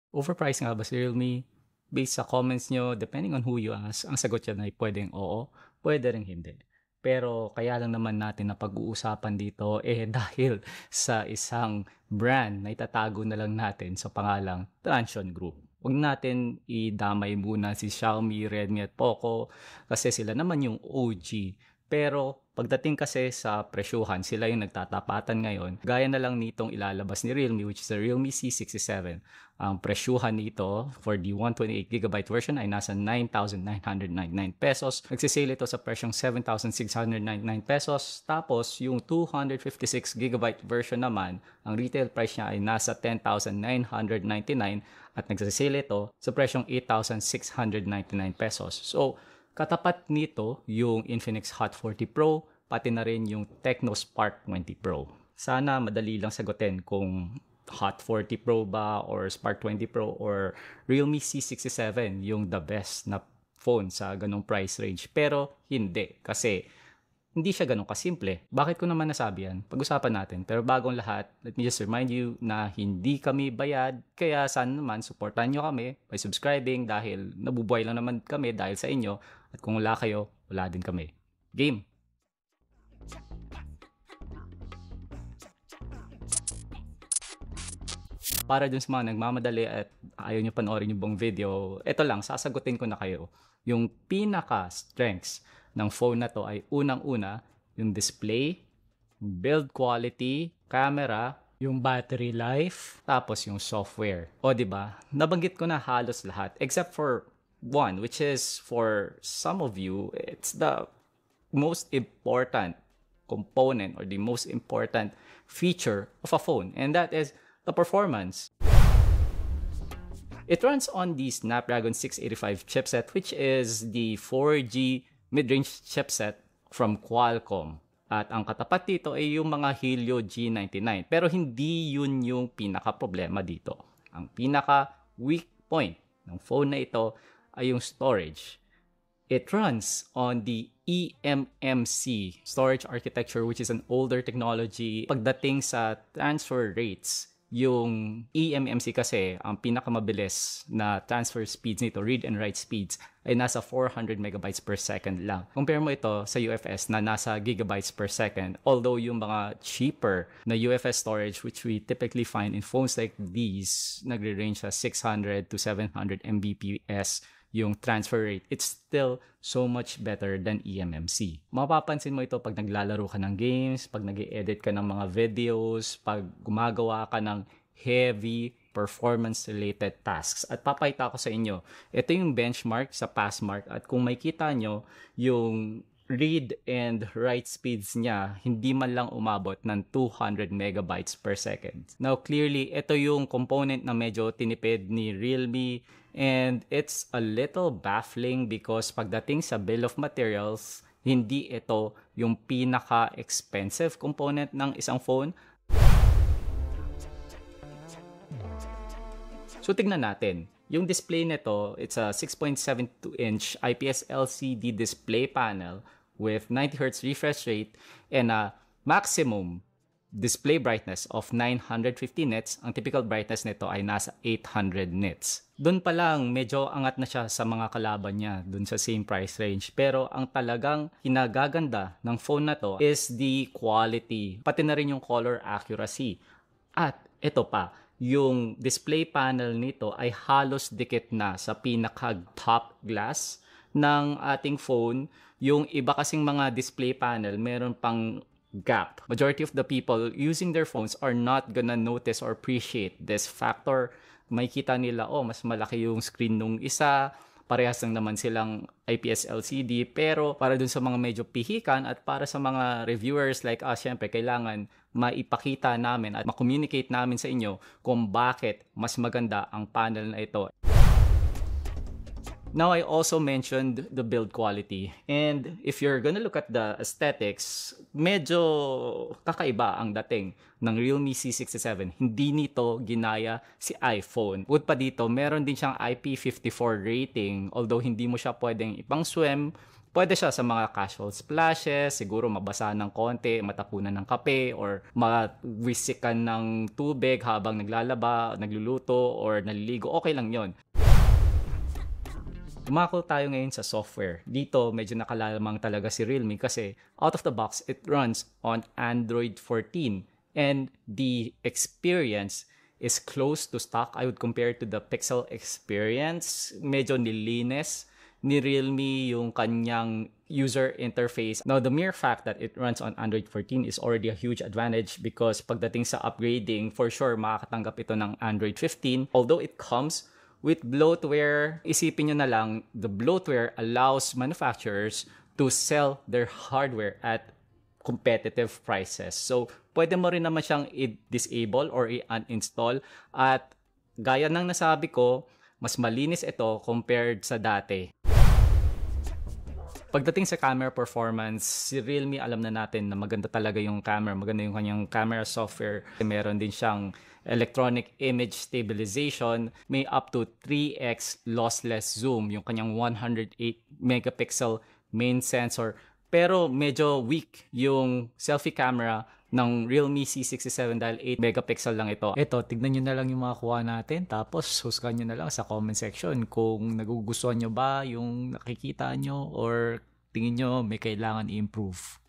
Overpriced nga ba si Realme? Based sa comments nyo, depending on who you ask, ang sagot yan ay pwedeng oo, pwede rin hindi. Pero kaya lang naman natin na pag-uusapan dito dahil sa isang brand na itatago na lang natin sa pangalang Transsion Group. Huwag natin idamay muna si Xiaomi, Redmi at Poco kasi sila naman yung OG. Pero pagdating kasi sa presyuhan, sila yung nagtatapatan ngayon. Gaya na lang nitong ilalabas ni Realme, which is the Realme C67. Ang presyuhan nito for the 128GB version ay nasa 9,999 pesos. Nagsisale ito sa presyong 7,699 pesos. Tapos yung 256GB version naman, ang retail price niya ay nasa 10,999 at nagsisale ito sa presyong 8,699 pesos. So, katapat nito yung Infinix Hot 40 Pro, pati na rin yung Tecno Spark 20 Pro. Sana madali lang sagutin kung Hot 40 Pro ba or Spark 20 Pro or Realme C67 yung the best na phone sa ganong price range. Pero hindi, kasi hindi siya ganun kasimple. Bakit ko naman nasabi yan? Pag-usapan natin. Pero bagong lahat, let me just remind you na hindi kami bayad. Kaya sana naman, supportan nyo kami by subscribing dahil nabubuhay lang naman kami dahil sa inyo. At kung wala kayo, wala din kami. Game! Para dun sa mga nagmamadali at ayaw nyo panoorin yung buong video, ito lang, sasagutin ko na kayo. Yung pinaka-strengths ng phone na to ay unang-una, yung display, build quality, camera, yung battery life, tapos yung software. O diba, nabanggit ko na halos lahat except for one, which is for some of you, it's the most important component or the most important feature of a phone, and that is the performance. It runs on the Snapdragon 685 chipset, which is the 4G mid-range chipset from Qualcomm. At ang katapat dito ay yung mga Helio G99. Pero hindi yun yung pinaka-problema dito. Ang pinaka-weak point ng phone na ito ay yung storage. It runs on the eMMC storage architecture, which is an older technology. Pagdating sa transfer rates, yung eMMC kasi, ang pinakamabilis na transfer speeds nito, read and write speeds, ay nasa 400 megabytes per second lang. Compare mo ito sa UFS na nasa gigabytes per second. Although yung mga cheaper na UFS storage, which we typically find in phones like these, nagre-range sa 600 to 700 Mbps yung transfer rate, it's still so much better than eMMC. Mapapansin mo ito pag naglalaro ka ng games, pag nag-edit ka ng mga videos, pag gumagawa ka ng heavy performance-related tasks. At papakita ko sa inyo, ito yung benchmark sa Passmark at kung makita nyo, yung read and write speeds niya, hindi man lang umabot ng 200 megabytes per second. Now, clearly, ito yung component na medyo tinipid ni Realme and it's a little baffling because pagdating sa bill of materials, hindi ito yung pinaka-expensive component ng isang phone. So, tignan natin. Yung display nito, it's a 6.72-inch IPS LCD display panel with 90Hz refresh rate and a maximum display brightness of 950 nits. Ang typical brightness nito ay nasa 800 nits. Doon pa lang, medyo angat na siya sa mga kalaban niya, doon sa same price range. Pero ang talagang hinagaganda ng phone na to is the quality, pati na rin yung color accuracy. At ito pa, yung display panel nito ay halos dikit na sa pinaka-top glass ng ating phone. Yung iba kasing mga display panel, meron pang gap. Majority of the people using their phones are not gonna notice or appreciate this factor. May kita nila, mas malaki yung screen nung isa, parehas lang naman silang IPS LCD, pero para dun sa mga medyo pihikan at para sa mga reviewers like us, syempre kailangan maipakita namin at ma-communicate namin sa inyo kung bakit mas maganda ang panel na ito. Now, I also mentioned the build quality. And if you're gonna look at the aesthetics, medyo kakaiba ang dating ng Realme C67. Hindi nito ginaya si iPhone. Bukod pa dito, meron din siyang IP54 rating. Although hindi mo siya pwedeng ipang-swim Pwede siya sa mga casual splashes, siguro mabasa ng konti, matapunan ng kape, or mawisikan ng tubig habang naglalaba, nagluluto, or naliligo. Okay lang yon. Dumako tayo ngayon sa software. Dito, medyo nakalamang talaga si Realme kasi out of the box, it runs on Android 14. And the experience is close to stock. I would compare it to the Pixel experience. Medyo nilinis ni Realme yung kanyang user interface. Now, the mere fact that it runs on Android 14 is already a huge advantage because pagdating sa upgrading, for sure, makakatanggap ito ng Android 15. Although it comes with bloatware, isipin nyo na lang, the bloatware allows manufacturers to sell their hardware at competitive prices. So, pwede mo rin naman siyang i-disable or i-uninstall. At gaya ng nasabi ko, mas malinis ito compared sa dati. Pagdating sa camera performance, si Realme alam na natin na maganda talaga yung camera. Maganda yung kanyang camera software. Meron din siyang electronic image stabilization. May up to 3x lossless zoom. Yung kanyang 108 megapixel main sensor. Pero medyo weak yung selfie camera ng Realme C67 dahil 8 megapixel lang ito. Ito, tignan nyo na lang yung mga kuha natin. Tapos, husgan nyo na lang sa comment section kung nagugustuhan nyo ba yung nakikita nyo or tingin nyo may kailangan i-improve.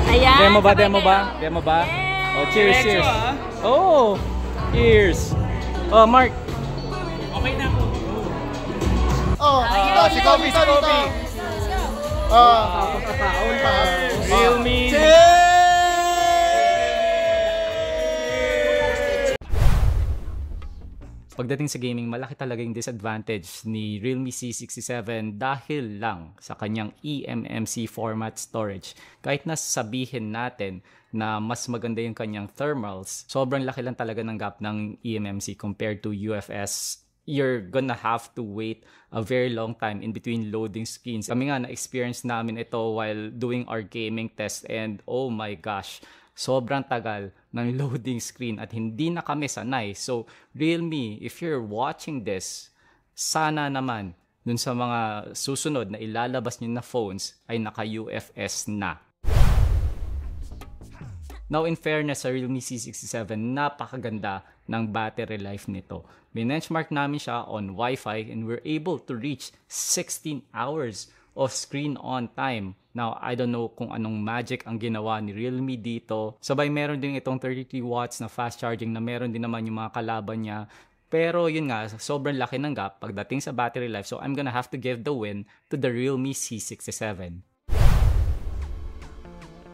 Ayan, Demo ba? sabay Demo ba? kayo. Demo ba? Yes! Oh, cheers, Diretso, cheers. ah. Oh, cheers. Oh, Mark. Okay na ako. Oh, ito, si Kobe, si Kobe. Kakataon pa. Realme. Pagdating sa gaming, malaki talaga yung disadvantage ni Realme C67 dahil lang sa kanyang eMMC format storage. Kahit na sabihin natin na mas maganda yung kanyang thermals, sobrang laki lang talaga ng gap ng eMMC compared to UFS. You're gonna have to wait a very long time in between loading screens. Kami nga na-experience namin ito while doing our gaming test and oh my gosh, sobrang tagal ng loading screen at hindi na kami sanay. So, Realme, if you're watching this, sana naman dun sa mga susunod na ilalabas nyo na phones ay naka-UFS na. Now, in fairness sa Realme C67, napakaganda ng battery life nito. Benchmark namin siya on Wi-Fi and we're able to reach 16 hours of screen on time. Now, I don't know kung anong magic ang ginawa ni Realme dito. Sabay meron din itong 33 watts na fast charging na meron din naman yung mga kalaban niya. Pero yun nga, sobrang laki ng gap pagdating sa battery life. So I'm gonna have to give the win to the Realme C67.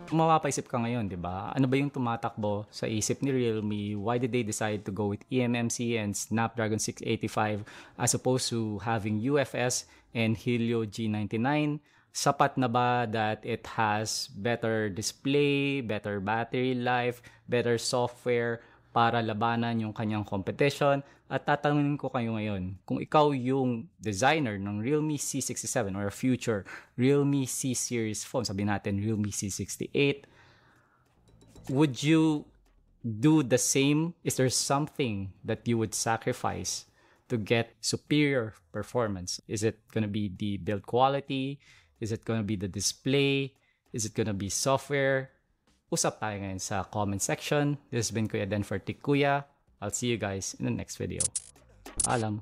Mapapaisip ka ngayon, di ba? Ano ba yung tumatakbo sa isip ni Realme? Why did they decide to go with eMMC and Snapdragon 685 as opposed to having UFS and Helio G99? Sapat na ba that it has better display, better battery life, better software para labanan yung kanyang competition? At tatanungin ko kayo ngayon, kung ikaw yung designer ng Realme C67 or a future Realme C-series phone, sabihin natin Realme C68, would you do the same? Is there something that you would sacrifice to get superior performance? Is it gonna be the build quality? Is it gonna be the display? Is it gonna be software? Usap tayo ngayon sa comment section. This has been Kuya Den for Tikuya. I'll see you guys in the next video. Paalam.